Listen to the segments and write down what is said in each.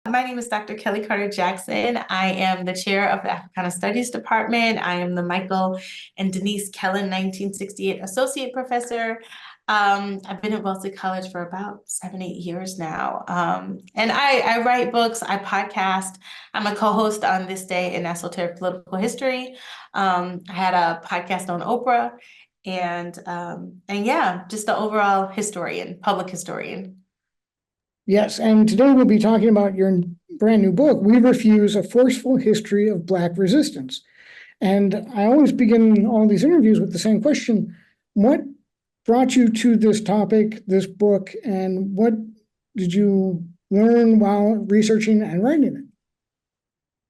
My name is Dr. Kellie Carter Jackson. I am the chair of the Africana Studies Department. I am the Michael and Denise Kellen 1968 Associate Professor. I've been at Wellesley College for about 7, 8 years now. And I write books, I podcast. I'm a co-host on This Day in Esoteric Political History. I had a podcast on Oprah and yeah, just the overall historian, public historian. Yes, and today we'll be talking about your brand new book, We Refuse: A Forceful History of Black Resistance. And I always begin all these interviews with the same question: what brought you to this topic, this book, and what did you learn while researching and writing it?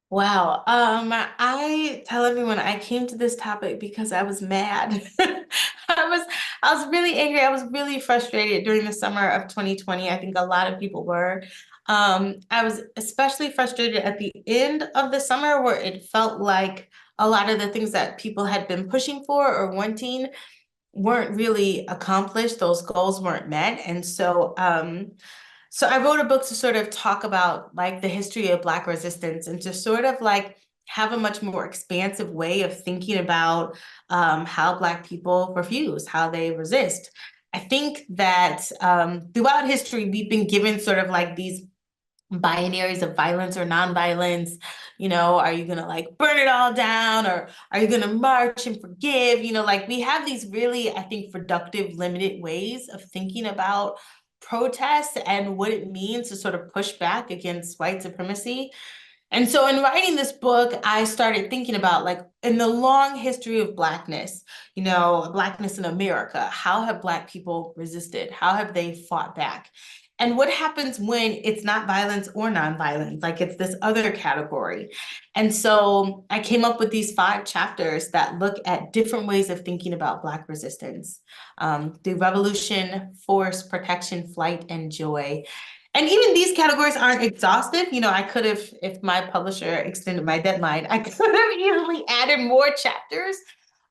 Wow. I tell everyone I came to this topic because I was mad. I was really angry. I was really frustrated during the summer of 2020. I think a lot of people were. I was especially frustrated at the end of the summer where it felt like a lot of the things that people had been pushing for or wanting weren't really accomplished. Those goals weren't met. So I wrote a book to sort of talk about like the history of Black resistance and to sort of like have a much more expansive way of thinking about how Black people refuse, how they resist. I think that throughout history, we've been given sort of like these binaries of violence or nonviolence. You know, are you gonna like burn it all down, or are you gonna march and forgive? You know, like we have these really, I think, productive, limited ways of thinking about protest and what it means to sort of push back against white supremacy. And so in writing this book, I started thinking about like in the long history of Blackness, you know, Blackness in America, how have Black people resisted? How have they fought back? And what happens when it's not violence or nonviolence, like it's this other category? And so I came up with these 5 chapters that look at different ways of thinking about Black resistance through revolution, force, protection, flight, and joy. And even these categories aren't exhaustive. You know, I could have, if my publisher extended my deadline, I could have easily added more chapters.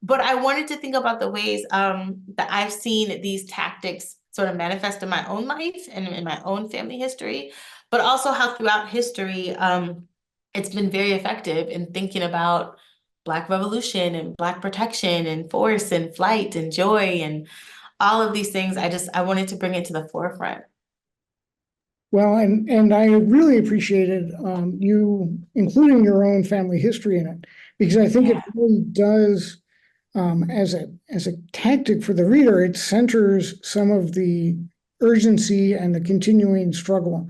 But I wanted to think about the ways that I've seen these tactics sort of manifest in my own life and in my own family history, but also how throughout history, it's been very effective in thinking about Black revolution and Black protection and force and flight and joy and all of these things. I wanted to bring it to the forefront. Well, and I really appreciated you including your own family history in it, because I think it really does, as a tactic for the reader, it centers some of the urgency and the continuing struggle,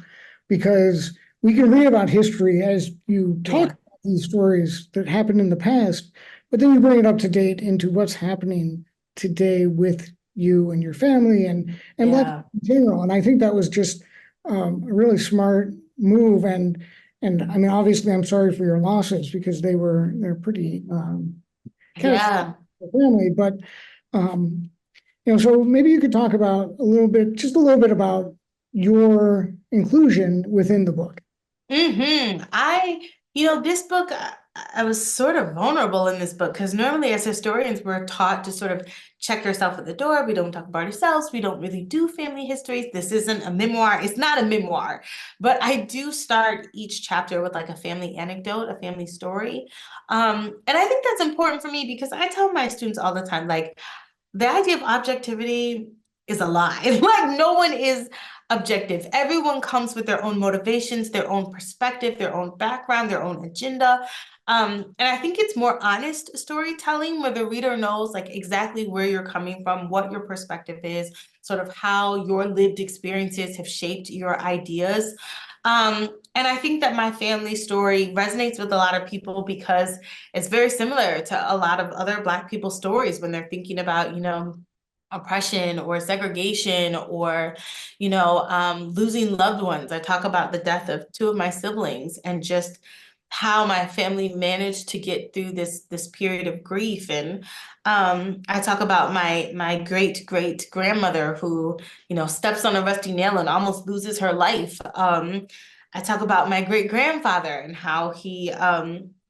because we can read about history as you talk about these stories that happened in the past, but then you bring it up to date into what's happening today with you and your family and Black in general. And I think that was just a really smart move. And I mean, obviously, I'm sorry for your losses because they're pretty catastrophic for the family. But so maybe you could talk about just a little bit about your inclusion within the book. This book, I was sort of vulnerable in this book because normally as historians, we're taught to sort of check yourself at the door. We don't talk about ourselves. We don't really do family histories. This isn't a memoir. It's not a memoir, but I do start each chapter with like a family anecdote, a family story. And I think that's important for me because I tell my students all the time, like the idea of objectivity is a lie. Like no one is objective. Everyone comes with their own motivations, their own perspective, their own background, their own agenda. And I think it's more honest storytelling where the reader knows like exactly where you're coming from, what your perspective is, sort of how your lived experiences have shaped your ideas. And I think that my family story resonates with a lot of people because it's very similar to a lot of other Black people's stories when they're thinking about, you know, oppression or segregation or, losing loved ones. I talk about the death of 2 of my siblings and just how my family managed to get through this period of grief. And I talk about my great grandmother who, steps on a rusty nail and almost loses her life. I talk about my great grandfather and how he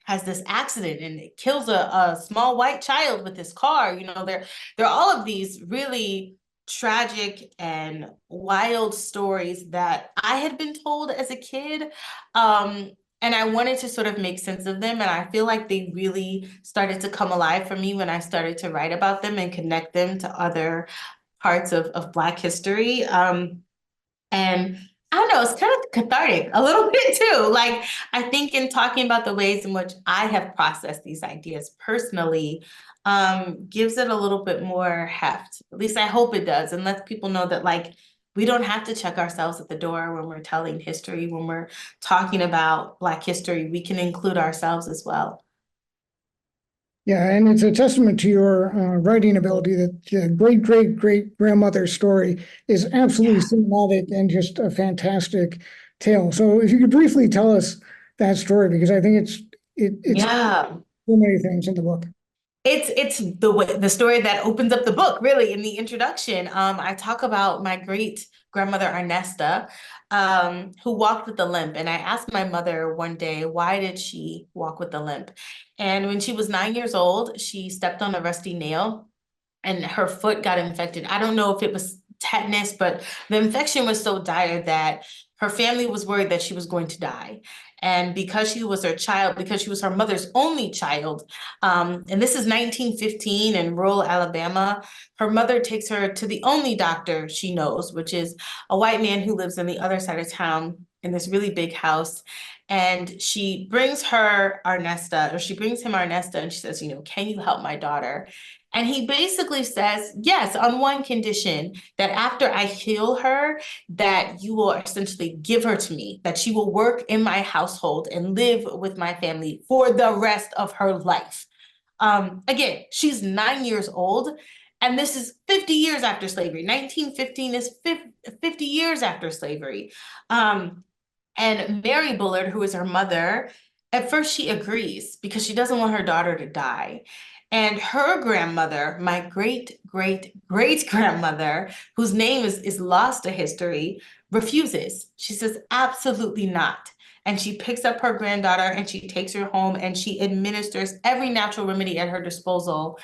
has this accident and it kills a small white child with his car. You know, there are all of these really tragic and wild stories that I had been told as a kid. And I wanted to sort of make sense of them. And I feel like they really started to come alive for me when I started to write about them and connect them to other parts of Black history. And I don't know, it's kind of cathartic a little bit too. Like, I think in talking about the ways in which I have processed these ideas personally, gives it a little bit more heft. At least I hope it does, and lets people know that, like, we don't have to check ourselves at the door when we're telling history, when we're talking about Black history. We can include ourselves as well. Yeah, and it's a testament to your writing ability that the great grandmother's story is absolutely cinematic and just a fantastic tale. So if you could briefly tell us that story, because I think it's Yeah. so many things in the book. It's the story that opens up the book, really, in the introduction. I talk about my great grandmother Ernesta, who walked with a limp. And I asked my mother one day, why did she walk with a limp? And when she was 9 years old, she stepped on a rusty nail and her foot got infected. I don't know if it was tetanus, but the infection was so dire that her family was worried that she was going to die. And because she was her child, because she was her mother's only child, and this is 1915 in rural Alabama, her mother takes her to the only doctor she knows, which is a white man who lives on the other side of town in this really big house. And she brings her Ernesta, or she brings him Ernesta, and she says, can you help my daughter? And he basically says, yes, on one condition, that after I heal her, that you will essentially give her to me, that she will work in my household and live with my family for the rest of her life. Again, she's 9 years old, and this is 50 years after slavery. 1915 is 50 years after slavery. And Mary Bullard, who is her mother, at first she agrees because she doesn't want her daughter to die. And her grandmother, my great grandmother, whose name is lost to history, refuses. She says, absolutely not. And she picks up her granddaughter and she takes her home and she administers every natural remedy at her disposal.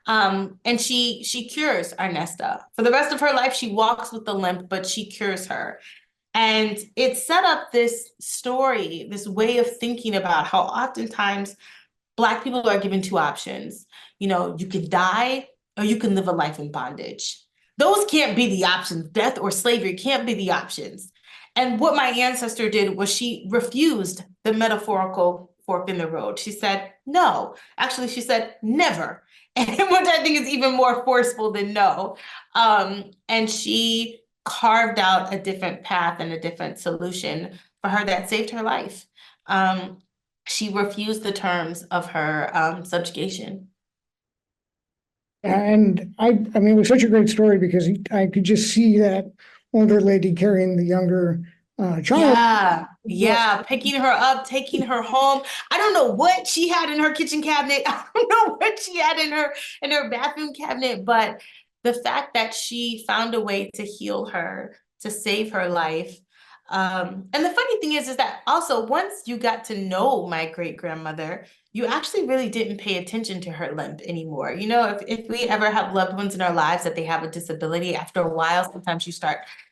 And she cures Ernesta. For the rest of her life, she walks with the limp, but she cures her. And it set up this story, this way of thinking about how oftentimes Black people are given two options. You can die or you can live a life in bondage. Those can't be the options. Death or slavery can't be the options. And what my ancestor did was she refused the metaphorical fork in the road. She said, no. Actually, she said, never. And which I think is even more forceful than no. And she carved out a different path and a different solution for her that saved her life. She refused the terms of her subjugation. And I mean, it was such a great story because I could just see that older lady carrying the younger child. Yeah, picking her up, taking her home. I don't know what she had in her kitchen cabinet. I don't know what she had in her bathroom cabinet, but the fact that she found a way to heal her, to save her life. And the funny thing is that also once you got to know my great grandmother, you actually really didn't pay attention to her limp anymore. If we ever have loved ones in our lives that they have a disability, after a while, sometimes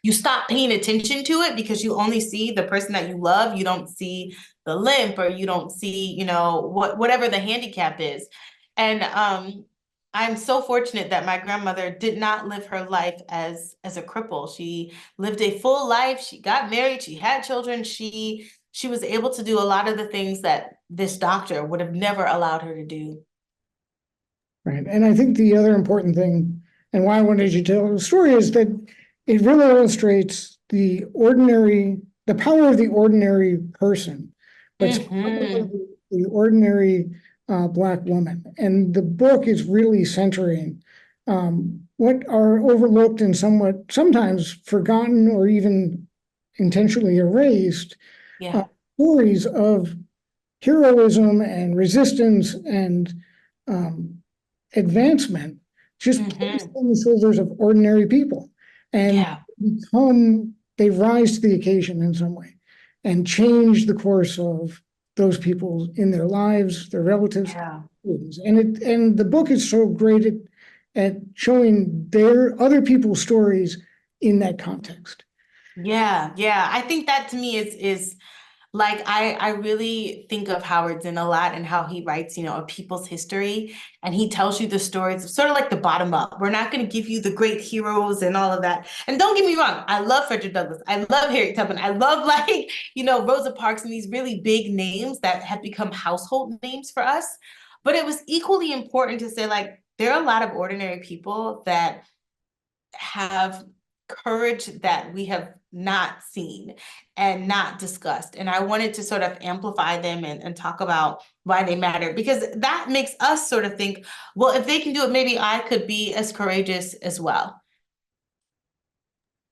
you stop paying attention to it because you only see the person that you love. You don't see the limp, or you don't see, whatever the handicap is. And I'm so fortunate that my grandmother did not live her life as a cripple. She lived a full life. She got married. She had children. She was able to do a lot of the things that this doctor would have never allowed her to do. Right. And I think the other important thing, and why I wanted you to tell the story, is that it really illustrates the power of the ordinary person, but the ordinary Black woman. And the book is really centering what are overlooked and sometimes forgotten or even intentionally erased stories of heroism and resistance and advancement just placed on the shoulders of ordinary people, and they rise to the occasion in some way and change the course of those people in their lives, their relatives. And the book is so great at showing their other people's stories in that context. Yeah, yeah. I think that to me is like I really think of Howard Zinn a lot and how he writes, a people's history, and he tells you the stories sort of like the bottom up. We're not going to give you the great heroes and all of that. And don't get me wrong, I love Frederick Douglass. I love Harriet Tubman. I love like, Rosa Parks and these really big names that have become household names for us. But it was equally important to say like there are a lot of ordinary people that have courage that we have not seen and not discussed. And I wanted to sort of amplify them and talk about why they matter, because that makes us sort of think, well, if they can do it, maybe I could be as courageous as well.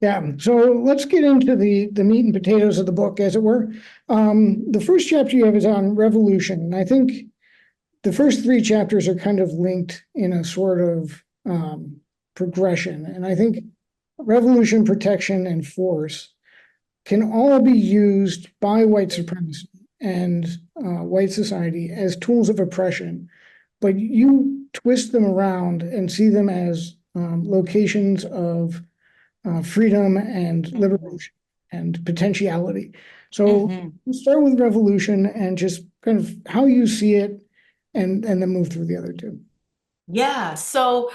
Yeah, so let's get into the meat and potatoes of the book, as it were. The first chapter you have is on revolution, and I think the first three chapters are kind of linked in a sort of progression. And I think revolution, protection, and force can all be used by white supremacy and white society as tools of oppression, but you twist them around and see them as locations of freedom and liberation and potentiality. So we'll start with revolution and just kind of how you see it, and then move through the other two. Yeah. So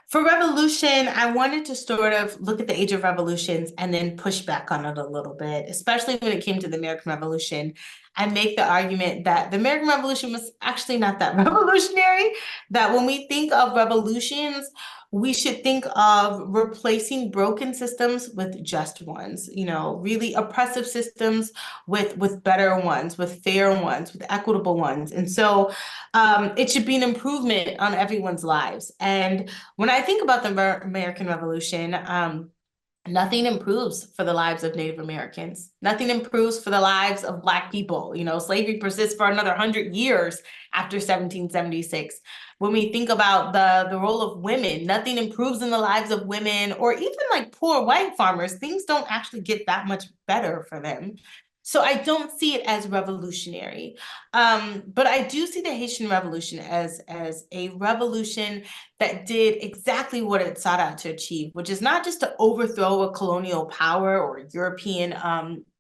for revolution, I wanted to sort of look at the age of revolutions and then push back on it a little bit, especially when it came to the American Revolution. I make the argument that the American Revolution was actually not that revolutionary, that when we think of revolutions, we should think of replacing broken systems with just ones, really oppressive systems with better ones, with fair ones, with equitable ones. And so it should be an improvement on everyone's lives. And when I think about the American Revolution, nothing improves for the lives of Native Americans. Nothing improves for the lives of Black people. Slavery persists for another 100 years after 1776. When we think about the role of women, nothing improves in the lives of women, or even like poor white farmers. Things don't actually get that much better for them. So I don't see it as revolutionary. But I do see the Haitian Revolution as a revolution that did exactly what it sought out to achieve, which is not just to overthrow a colonial power or European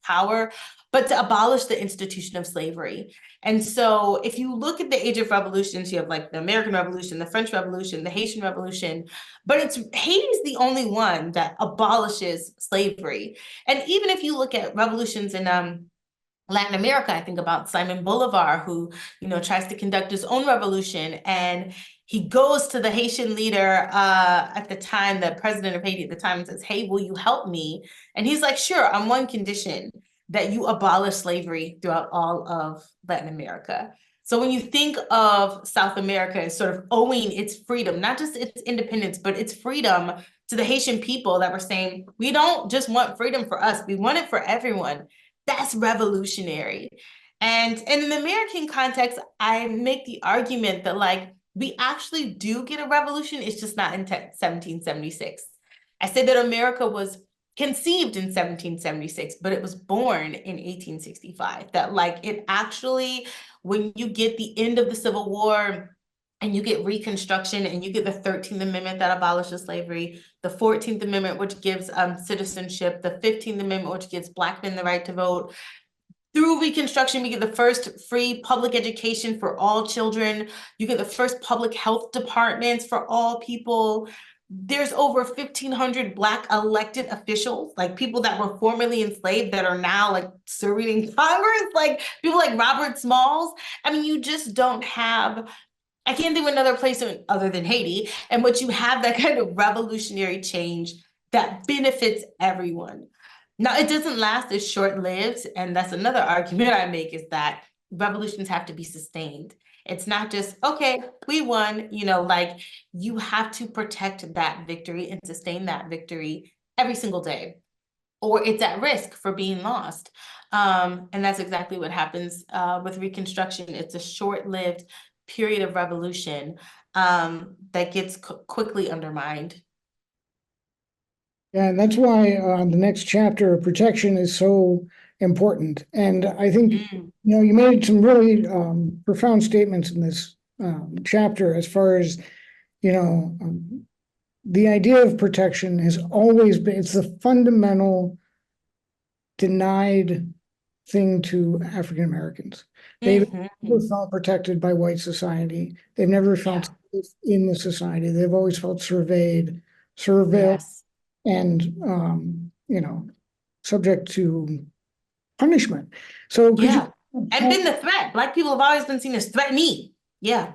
power, but to abolish the institution of slavery. And so if you look at the age of revolutions, you have like the American Revolution, the French Revolution, the Haitian Revolution, but Haiti's the only one that abolishes slavery. And even if you look at revolutions in Latin America, I think about Simon Bolivar, who, tries to conduct his own revolution, and he goes to the Haitian leader at the time, the president of Haiti at the time, and says, "Hey, will you help me?" And he's like, "Sure, on one condition, that you abolish slavery throughout all of Latin America." So when you think of South America as sort of owing its freedom, not just its independence, but its freedom to the Haitian people that were saying, we don't just want freedom for us, we want it for everyone. That's revolutionary. And in the American context, I make the argument that like we actually do get a revolution. It's just not in 1776. I say that America was conceived in 1776, but it was born in 1865. That like it actually, when you get the end of the Civil War and you get Reconstruction and you get the 13th Amendment that abolishes slavery, the 14th Amendment, which gives citizenship, the 15th Amendment, which gives Black men the right to vote. Through Reconstruction, we get the first free public education for all children. You get the first public health departments for all people. There's over 1,500 Black elected officials, like people that were formerly enslaved that are now like serving in Congress, like people like Robert Smalls. I mean, you just don't have, I can't think of another place other than Haiti, in which you have that kind of revolutionary change that benefits everyone. Now, it doesn't last, it's short-lived, and that's another argument I make, is that revolutions have to be sustained. It's not just, okay, we won, like you have to protect that victory and sustain that victory every single day, or it's at risk for being lost. And that's exactly what happens with Reconstruction. It's a short-lived period of revolution that gets quickly undermined. Yeah, and that's why the next chapter, protection, is so important. And I think, you made some really profound statements in this chapter as far as, the idea of protection has always been, it's the fundamental denied thing to African Americans. They've never Mhm. felt protected by white society. They've never Yeah. felt safe in the society. They've always felt surveilled, Yes. and subject to punishment. So could you Yeah. And been the threat. Black people have always been seen as threatening. Yeah.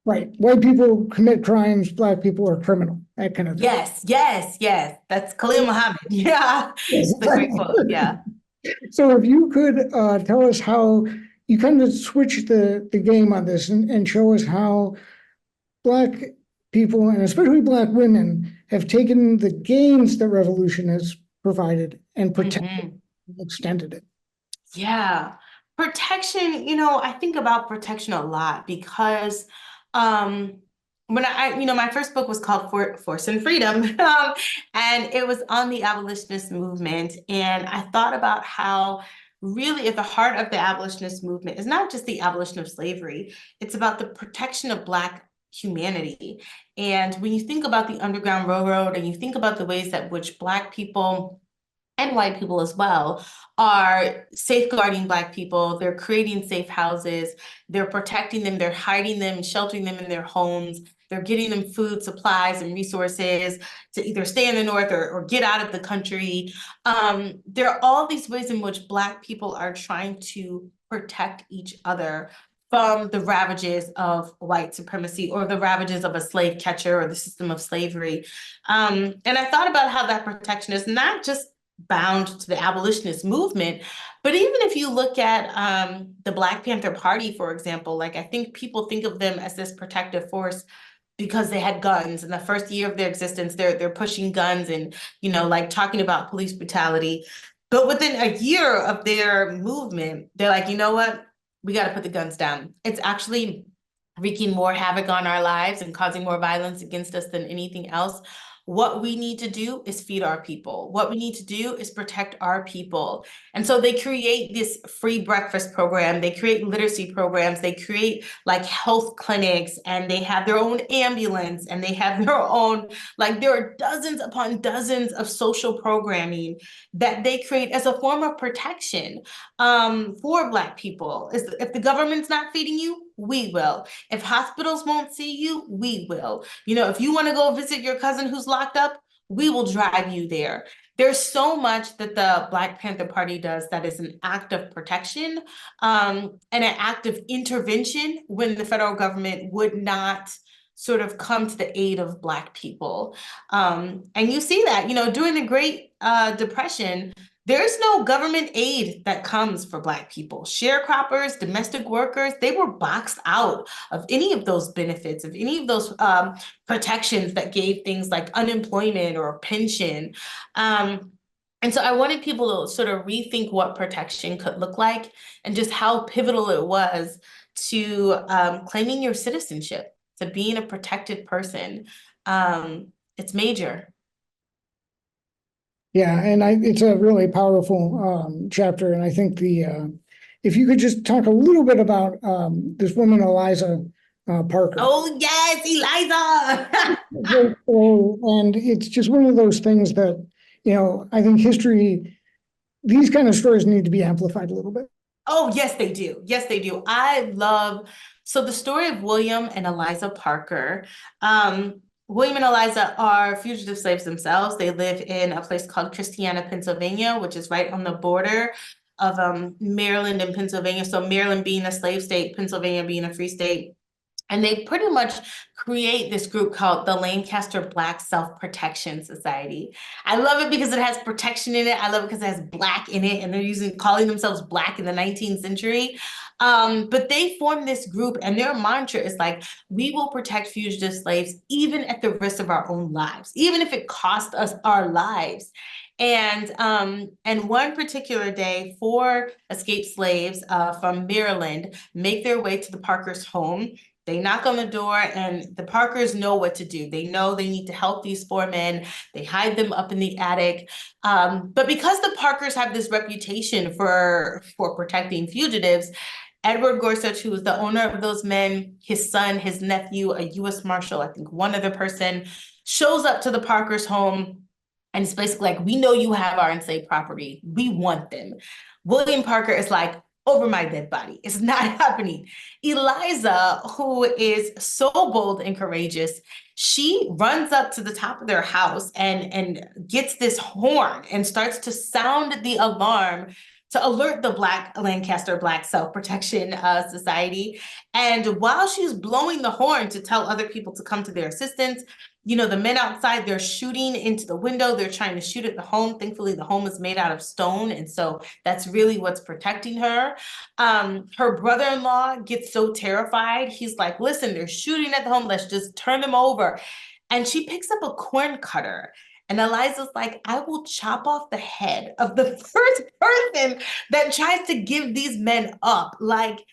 right, white people commit crimes, black people are criminal, that kind of thing. Yes. Yes. Yes. That's Khalil Muhammad. Yeah. Yes. It's a great quote. Yeah. So if you could tell us how you kind of switch the game on this and show us how Black people, and especially Black women, have taken the gains that revolution has provided and protected Mhm. and extended it. Yeah. Protection, I think about protection a lot because um when my first book was called Force and Freedom, and it was on the abolitionist movement. And I thought about how really at the heart of the abolitionist movement is not just the abolition of slavery, it's about the protection of Black humanity. And when you think about the Underground Railroad and you think about the ways that which Black people and white people as well are safeguarding Black people. They're creating safe houses. They're protecting them. They're hiding them, sheltering them in their homes. They're getting them food, supplies, and resources to either stay in the North or get out of the country. There are all these ways in which Black people are trying to protect each other from the ravages of white supremacy or the ravages of a slave catcher or the system of slavery. And I thought about how that protection is not just bound to the abolitionist movement. But even if you look at the Black Panther Party, for example, like I think people think of them as this protective force because they had guns in the first year of their existence. They're pushing guns and like talking about police brutality. But within a year of their movement, they're like, you know what? We got to put the guns down. It's actually wreaking more havoc on our lives and causing more violence against us than anything else. What we need to do is feed our people. What we need to do is protect our people. And so they create this free breakfast program. They create literacy programs. They create like health clinics, and they have their own ambulance, and they have their own, like there are dozens upon dozens of social programming that they create as a form of protection for Black people. If the government's not feeding you, we will. If hospitals won't see you, we will. If you want to go visit your cousin who's locked up, we will drive you there. There's so much that the Black Panther Party does that is an act of protection, and an act of intervention when the federal government would not sort of come to the aid of Black people. And you see that, during the Great Depression, there's no government aid that comes for Black people. Sharecroppers, domestic workers, they were boxed out of any of those benefits, of any of those protections that gave things like unemployment or pension. And so I wanted people to sort of rethink what protection could look like and just how pivotal it was to claiming your citizenship, to being a protected person. It's major. Yeah, and it's a really powerful chapter, and I think if you could just talk a little bit about this woman, Eliza Parker. Oh, yes, Eliza. And it's just one of those things that, I think these kind of stories need to be amplified a little bit. Oh, yes, they do. Yes, they do. So the story of William and Eliza Parker. William and Eliza are fugitive slaves themselves. They live in a place called Christiana, Pennsylvania, which is right on the border of Maryland and Pennsylvania. So Maryland being a slave state, Pennsylvania being a free state. And they pretty much create this group called the Lancaster Black Self-Protection Society. I love it because it has protection in it. I love it because it has Black in it, and they're calling themselves Black in the 19th century. But they form this group, and their mantra is like, we will protect fugitive slaves even at the risk of our own lives, even if it costs us our lives. And one particular day, 4 escaped slaves from Maryland make their way to the Parkers' home. They knock on the door, and the Parkers know what to do. They know they need to help these 4 men. They hide them up in the attic. But because the Parkers have this reputation for protecting fugitives, Edward Gorsuch, who was the owner of those men, his son, his nephew, a U.S. Marshal, I think one other person, shows up to the Parkers' home. And it's basically like, we know you have our enslaved property. We want them. William Parker is like, over my dead body. It's not happening. Eliza, who is so bold and courageous, she runs up to the top of their house and gets this horn and starts to sound the alarm to alert the Black Lancaster Black Self-Protection Society. And while she's blowing the horn to tell other people to come to their assistance, you know, the men outside, they're shooting into the window. They're trying to shoot at the home. Thankfully, the home is made out of stone. And so that's really what's protecting her. Her brother-in-law gets so terrified. He's like, listen, they're shooting at the home. Let's just turn them over. And she picks up a corn cutter. And Eliza's like, I will chop off the head of the first person that tries to give these men up. Like,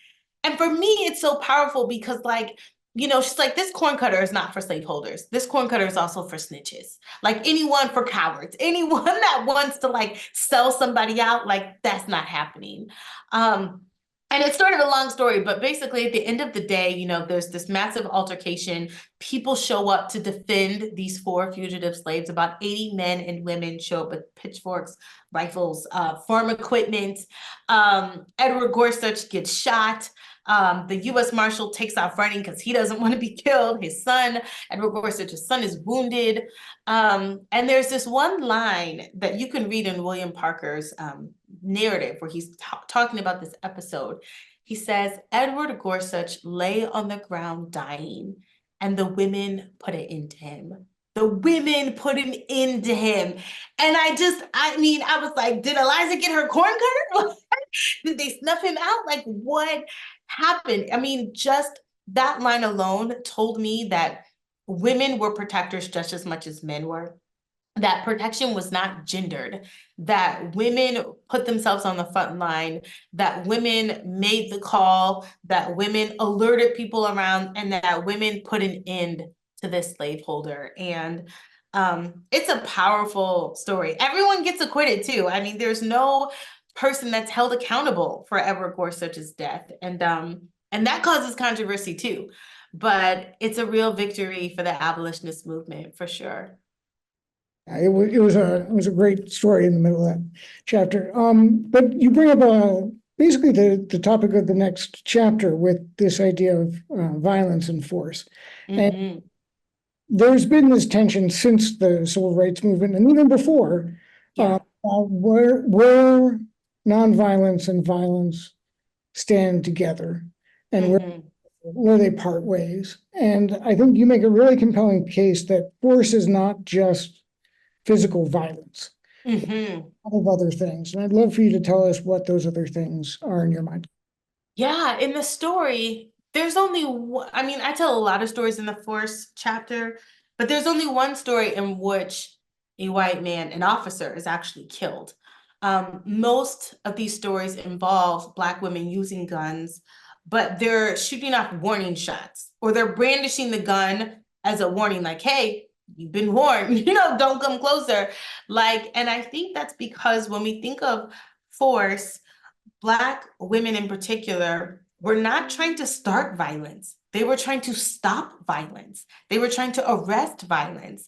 and for me, it's so powerful because, like, you know, she's like, this corn cutter is not for slaveholders. This corn cutter is also for snitches. Like, anyone for cowards, anyone that wants to like sell somebody out, like that's not happening. And it's sort of a long story, but basically at the end of the day, you know, there's this massive altercation. People show up to defend these 4 fugitive slaves. About 80 men and women show up with pitchforks, rifles, farm equipment. Edward Gorsuch gets shot. The U.S. Marshal takes off running because he doesn't want to be killed. His son, Edward Gorsuch's son, is wounded. And there's this one line that you can read in William Parker's narrative where he's talking about this episode. He says, Edward Gorsuch lay on the ground dying, and the women put it into him. The women put an end to him. And I was like, did Eliza get her corn cutter? Did they snuff him out? Like, what happened? I mean, just that line alone told me that women were protectors just as much as men were. That protection was not gendered, that women put themselves on the front line, that women made the call, that women alerted people around, and that women put an end to this slaveholder. And it's a powerful story. Everyone gets acquitted too. I mean, there's no person that's held accountable for Edward Gorsuch's death. And that causes controversy too. But it's a real victory for the abolitionist movement, for sure. It was a great story in the middle of that chapter. But you bring up basically the topic of the next chapter with this idea of violence and force. And there's been this tension since the civil rights movement, and even before, where nonviolence and violence stand together, and where they part ways. And I think you make a really compelling case that force is not just physical violence, a lot of other things. And I'd love for you to tell us what those other things are in your mind. Yeah, in the story, there's only one, I mean, I tell a lot of stories in the force chapter, but there's only one story in which a white man, an officer, is actually killed. Most of these stories involve Black women using guns, but they're shooting off warning shots, or they're brandishing the gun as a warning, like, hey, you've been warned, you know, don't come closer. Like, and I think that's because when we think of force, Black women in particular were not trying to start violence. They were trying to stop violence. They were trying to arrest violence.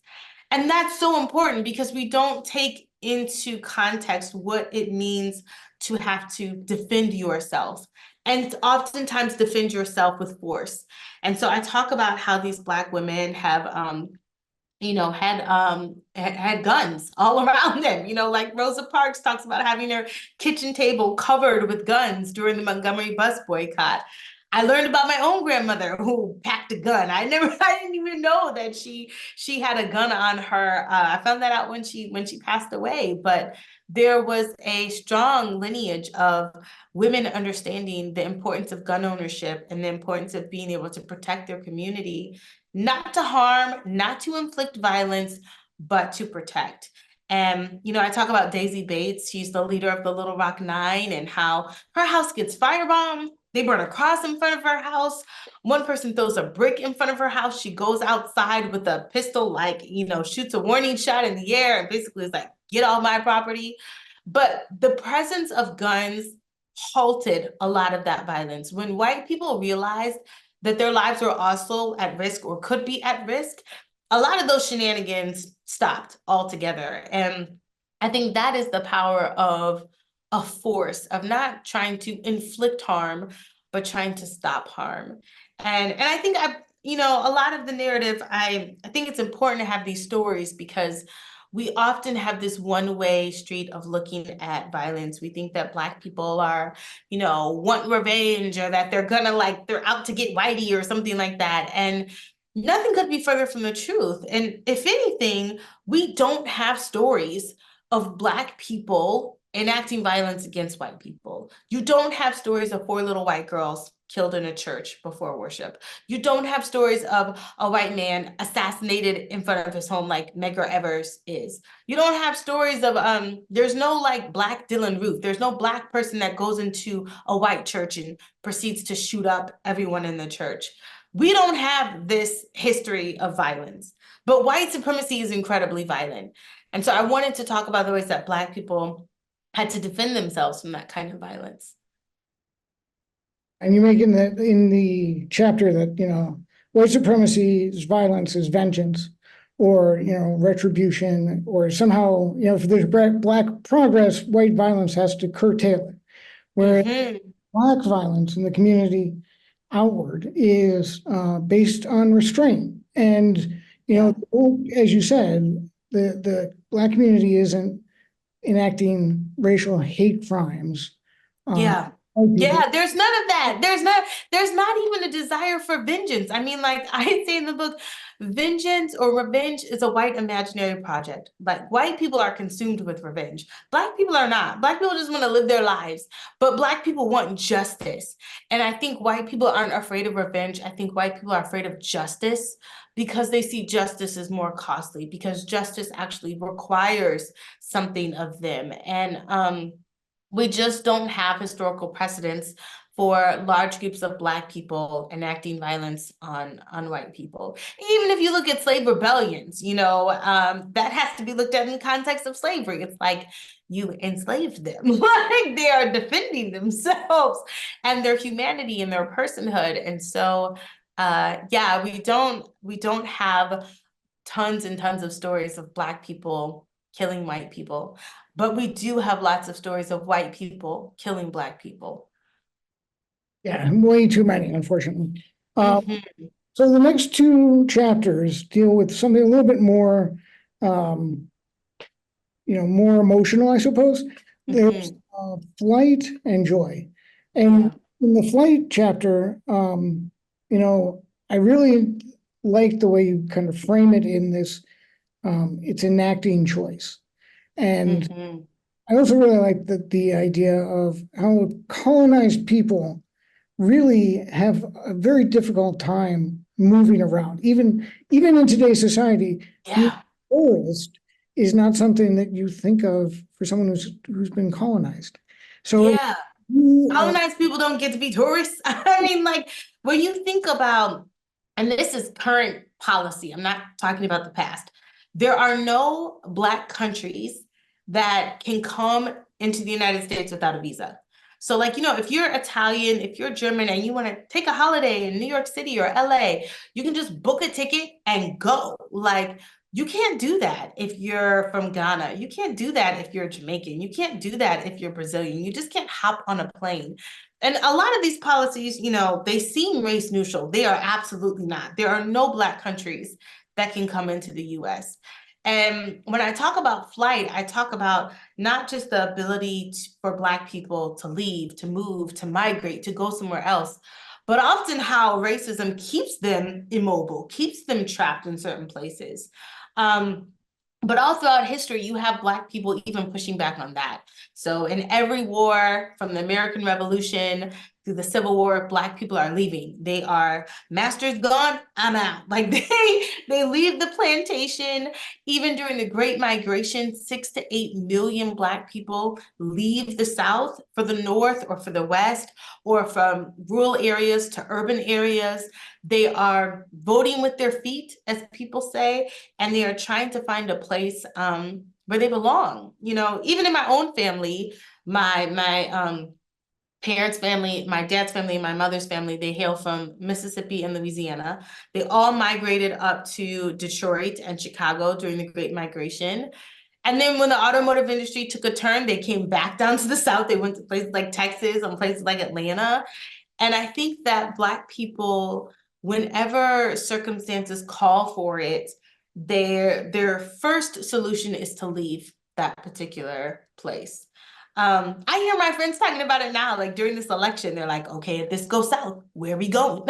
And that's so important because we don't take into context what it means to have to defend yourself, and oftentimes defend yourself with force. And so I talk about how these Black women have had guns all around them. You know, like Rosa Parks talks about having her kitchen table covered with guns during the Montgomery bus boycott. I learned about my own grandmother who packed a gun. I didn't even know that she had a gun on her. I found that out when she passed away. But there was a strong lineage of women understanding the importance of gun ownership and the importance of being able to protect their community, not to harm, not to inflict violence, but to protect. And, you know, I talk about Daisy Bates. She's the leader of the Little Rock Nine, and how her house gets firebombed. They burn a cross in front of her house. One person throws a brick in front of her house. She goes outside with a pistol, like, you know, shoots a warning shot in the air and basically is like, get off my property. But the presence of guns halted a lot of that violence. When white people realized that their lives were also at risk or could be at risk, a lot of those shenanigans stopped altogether. And I think that is the power of a force, of not trying to inflict harm, but trying to stop harm. And I think a lot of the narrative, I think it's important to have these stories because we often have this one-way street of looking at violence. We think that Black people are, want revenge, or that they're out to get whitey or something like that. And nothing could be further from the truth. And if anything, we don't have stories of Black people enacting violence against white people. You don't have stories of 4 little white girls killed in a church before worship. You don't have stories of a white man assassinated in front of his home like Medgar Evers is. You don't have stories of, there's no like Black Dylan Roof. There's no Black person that goes into a white church and proceeds to shoot up everyone in the church. We don't have this history of violence, but white supremacy is incredibly violent. And so I wanted to talk about the ways that Black people had to defend themselves from that kind of violence. And you make in the chapter that, white supremacy's violence is vengeance, or, retribution, or somehow, if there's Black progress, white violence has to curtail it. Whereas Black violence in the community outward is based on restraint. And, as you said, the Black community isn't enacting racial hate crimes. Yeah, there's none of that. There's not even a desire for vengeance. I mean, like I say in the book, vengeance or revenge is a white imaginary project. Like white people are consumed with revenge. Black people are not. Black people just want to live their lives, but Black people want justice. And I think white people aren't afraid of revenge. I think white people are afraid of justice because they see justice as more costly, because justice actually requires something of them. And we just don't have historical precedents for large groups of Black people enacting violence on white people. Even if you look at slave rebellions, that has to be looked at in the context of slavery. It's like you enslaved them, like they are defending themselves and their humanity and their personhood. And so, we don't have tons and tons of stories of Black people killing white people. But we do have lots of stories of white people killing Black people. Yeah, way too many, unfortunately. So the next 2 chapters deal with something a little bit more, more emotional, I suppose. There's flight and joy. And in the flight chapter, I really like the way you kind of frame it in this, it's enacting choice. And I also really like the idea of how colonized people really have a very difficult time moving around. Even in today's society, being a tourist is not something that you think of for someone who's been colonized. So colonized people don't get to be tourists. I mean, like when you think about, and this is current policy, I'm not talking about the past, there are no Black countries that can come into the United States without a visa. So like, if you're Italian, if you're German and you want to take a holiday in New York City or LA, you can just book a ticket and go. Like, you can't do that if you're from Ghana. You can't do that if you're Jamaican. You can't do that if you're Brazilian. You just can't hop on a plane. And a lot of these policies, they seem race neutral. They are absolutely not. There are no Black countries that can come into the US. And when I talk about flight, I talk about not just the ability for Black people to leave, to move, to migrate, to go somewhere else, but often how racism keeps them immobile, keeps them trapped in certain places. But all throughout history, you have Black people even pushing back on that. So in every war, from the American Revolution through the Civil War, Black people are leaving. They are, master's gone, I'm out. Like they leave the plantation. Even during the Great Migration, 6 to 8 million Black people leave the South for the North or for the West, or from rural areas to urban areas. They are voting with their feet, as people say, and they are trying to find a place where they belong. Even in my own family, my parents' family, my dad's family, my mother's family, they hail from Mississippi and Louisiana. They all migrated up to Detroit and Chicago during the Great Migration. And then when the automotive industry took a turn, they came back down to the South. They went to places like Texas and places like Atlanta. And I think that Black people, whenever circumstances call for it, their first solution is to leave that particular place. I hear my friends talking about it now, like during this election, they're like, okay, if this goes south, where are we going?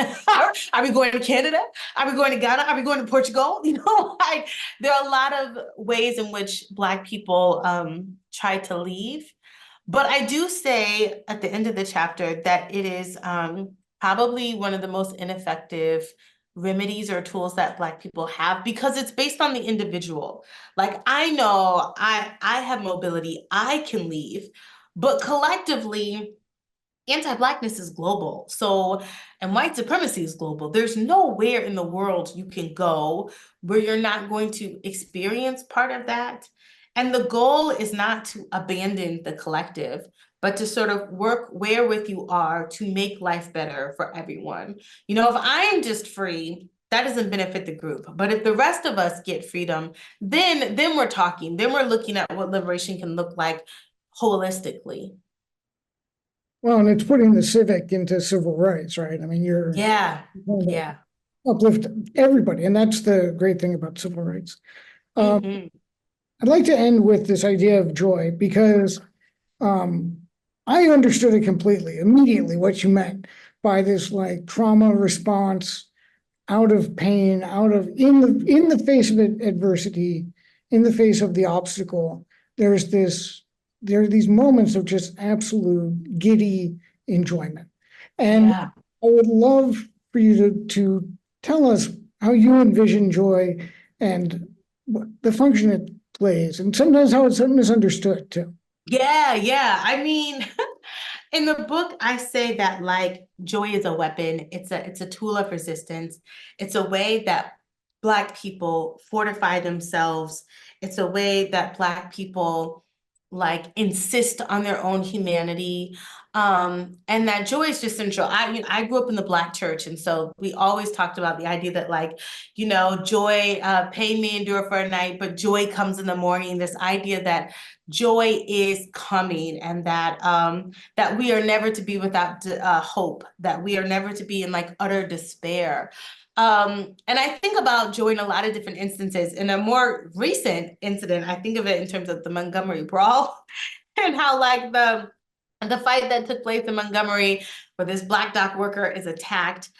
Are we going to Canada? Are we going to Ghana? Are we going to Portugal? You know, like there are a lot of ways in which Black people try to leave. But I do say at the end of the chapter that it is probably one of the most ineffective remedies or tools that Black people have because it's based on the individual. Like I know I have mobility, I can leave, but collectively, anti-Blackness is global. So, and white supremacy is global. There's nowhere in the world you can go where you're not going to experience part of that. And the goal is not to abandon the collective, but to sort of work where with you are to make life better for everyone. You know, if I'm just free, that doesn't benefit the group. But if the rest of us get freedom, then we're talking, then we're looking at what liberation can look like holistically. Well, and it's putting the civic into civil rights, right? I mean, you're Yeah, trying to yeah. uplift everybody, and that's the great thing about civil rights. Mhm. I'd like to end with this idea of joy because I understood it completely, immediately, what you meant by this like trauma response out of pain, out of in the face of adversity, in the face of the obstacle. There are these moments of just absolute giddy enjoyment. And Yeah. I would love for you to tell us how you envision joy and the function it plays, and sometimes how it's misunderstood too. Yeah, yeah. I mean, in the book, I say that like joy is a weapon. It's a tool of resistance. It's a way that Black people fortify themselves. It's a way that Black people like insist on their own humanity. And that joy is just central. I mean, I grew up in the Black church, and so we always talked about the idea that like, you know, joy, pain may endure for a night, but joy comes in the morning. This idea that joy is coming, and that we are never to be without hope, that we are never to be in like utter despair. And I think about joy in a lot of different instances. In a more recent incident, I think of it in terms of the Montgomery Brawl and how like the fight that took place in Montgomery where this Black dock worker is attacked.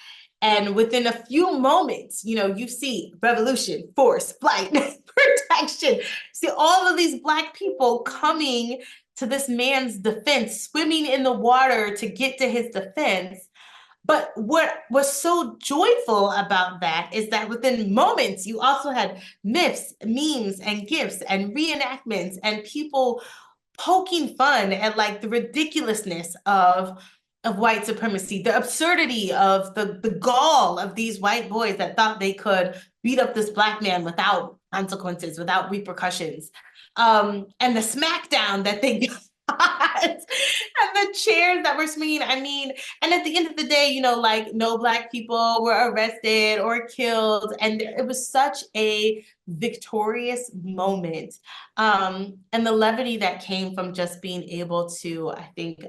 And within a few moments, you know, you see revolution, force, flight, protection. See all of these Black people coming to this man's defense, swimming in the water to get to his defense. But what was so joyful about that is that within moments, you also had myths, memes, and gifs and reenactments and people poking fun at like the ridiculousness of white supremacy, the absurdity of the gall of these white boys that thought they could beat up this Black man without consequences, without repercussions. And the smackdown that they got and the chairs that were swinging. I mean, and at the end of the day, you know, like no Black people were arrested or killed. And it was such a victorious moment. And the levity that came from just being able to, I think,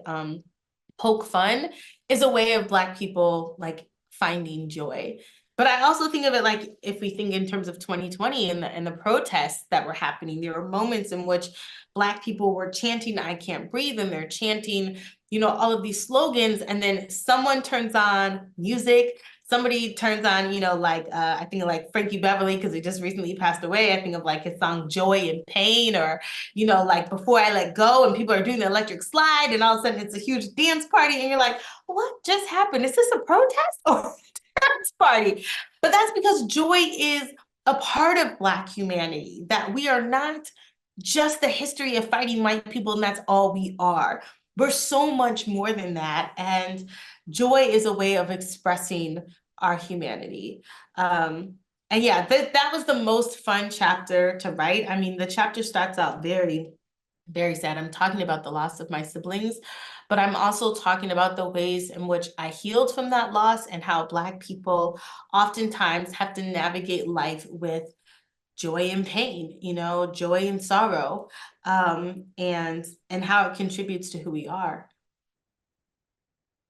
poke fun is a way of Black people like finding joy. But I also think of it like if we think in terms of 2020 and the protests that were happening, there were moments in which Black people were chanting, I can't breathe, and they're chanting, you know, all of these slogans, and then someone turns on music, somebody turns on, you know, like I think of like Frankie Beverly because he just recently passed away. I think of like his song Joy and Pain, or you know, like Before I Let Go, and people are doing the electric slide, and all of a sudden it's a huge dance party, and you're like, what just happened? Is this a protest or a dance party? But that's because joy is a part of Black humanity, that we are not just the history of fighting white people, and that's all we are. We're so much more than that. And joy is a way of expressing our humanity. And yeah, that was the most fun chapter to write. I mean, the chapter starts out very, very sad. I'm talking about the loss of my siblings, but I'm also talking about the ways in which I healed from that loss and how Black people oftentimes have to navigate life with joy and pain, joy and sorrow, and how it contributes to who we are.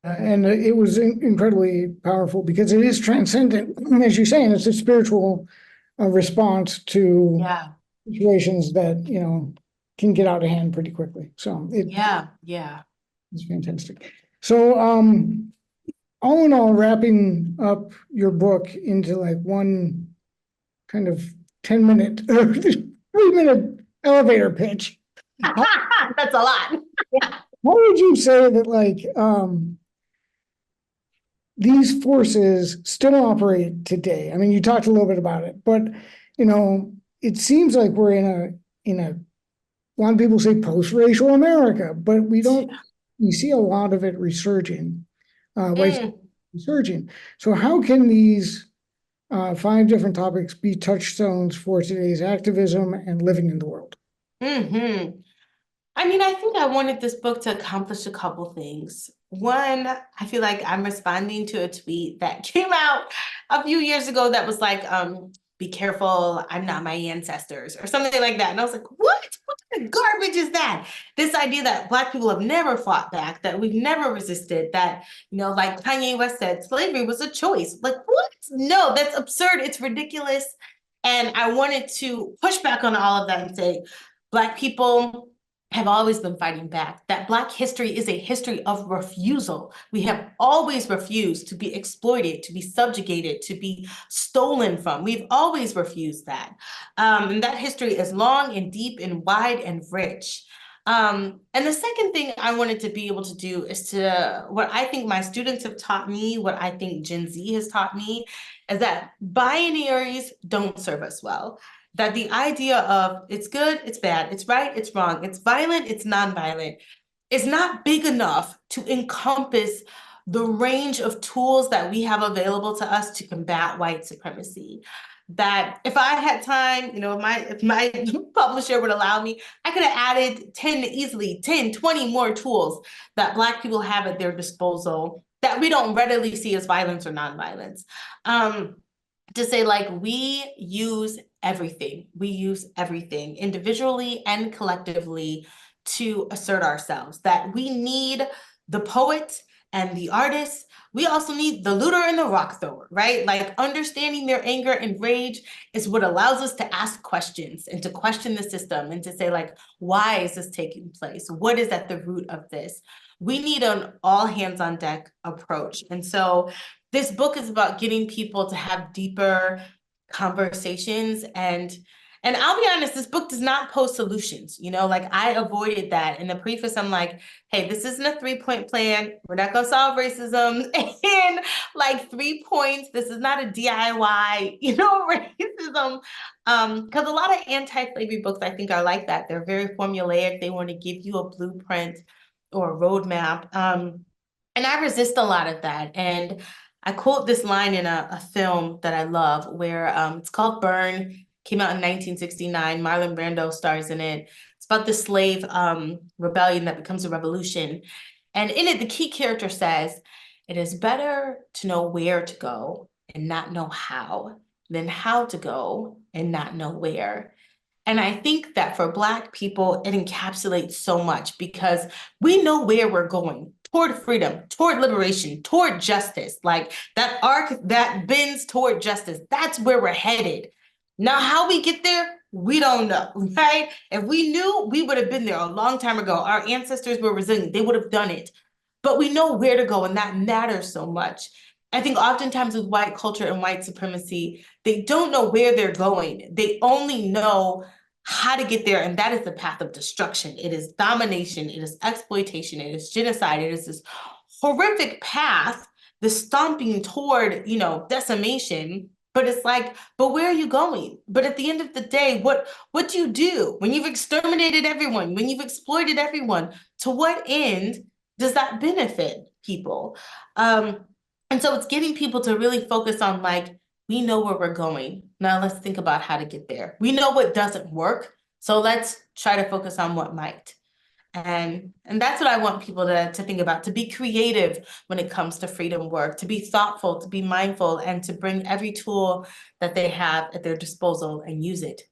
And it was incredibly powerful because it is transcendent, as you're saying. It's a spiritual response to Yeah, situations that can get out of hand pretty quickly. So yeah. it's fantastic. So all in all, wrapping up your book into like one kind of 10-minute or 3-minute elevator pitch. That's a lot. How would you say that these forces still operate today? I mean, you talked a little bit about it, but it seems like we're in a lot of people say post-racial America, but we see a lot of it resurging, resurging. So how can these 5 different topics be touchstones for today's activism and living in the world? Mm-hmm. I mean, I think I wanted this book to accomplish a couple things. One, I feel like I'm responding to a tweet that came out a few years ago that was like, be careful, I'm not my ancestors, or something like that. And I was like, what? What kind of garbage is that? This idea that Black people have never fought back, that we've never resisted, that, like Kanye West said, slavery was a choice. Like, what? No, that's absurd. It's ridiculous. And I wanted to push back on all of that and say, Black people have always been fighting back, that Black history is a history of refusal. We have always refused to be exploited, to be subjugated, to be stolen from. We've always refused that. And that history is long and deep and wide and rich. And the second thing I wanted to be able to do is what I think my students have taught me, what I think Gen Z has taught me, is that binaries don't serve us well. That the idea of it's good, it's bad, it's right, it's wrong, it's violent, it's nonviolent, is not big enough to encompass the range of tools that we have available to us to combat white supremacy. That if I had time, if my publisher would allow me, I could have added 10, 20 more tools that Black people have at their disposal that we don't readily see as violence or nonviolence. To say like we use everything individually and collectively to assert ourselves, that we need the poet and the artist. We also need the looter and the rock thrower, right? Like understanding their anger and rage is what allows us to ask questions and to question the system and to say like, why is this taking place? What is at the root of this? We need an all hands on deck approach. And so this book is about getting people to have deeper conversations and I'll be honest, this book does not pose solutions. Like I avoided that. In the preface, I'm like, hey, this isn't a 3-point plan. We're not gonna solve racism in like 3 points. This is not a DIY, racism. Because a lot of anti-slavery books, I think, are like that. They're very formulaic. They want to give you a blueprint or a roadmap. And I resist a lot of that. And I quote this line in a film that I love where it's called Burn, came out in 1969. Marlon Brando stars in it. It's about the slave rebellion that becomes a revolution. And in it, the key character says, it is better to know where to go and not know how than how to go and not know where. And I think that for Black people, it encapsulates so much because we know where we're going toward freedom, toward liberation, toward justice. Like that arc that bends toward justice, that's where we're headed. Now, how we get there, we don't know, right? If we knew, we would have been there a long time ago. Our ancestors were resilient, they would have done it. But we know where to go, and that matters so much. I think oftentimes with white culture and white supremacy, they don't know where they're going. They only know how to get there, and that is the path of destruction. It is domination, it is exploitation, it is genocide, it is this horrific path, the stomping toward, decimation. But it's like, but where are you going? But at the end of the day, what do you do when you've exterminated everyone, when you've exploited everyone? To what end does that benefit people? And so it's getting people to really focus on like, we know where we're going. Now let's think about how to get there. We know what doesn't work. So let's try to focus on what might. And that's what I want people to think about, to be creative when it comes to freedom work, to be thoughtful, to be mindful, and to bring every tool that they have at their disposal and use it.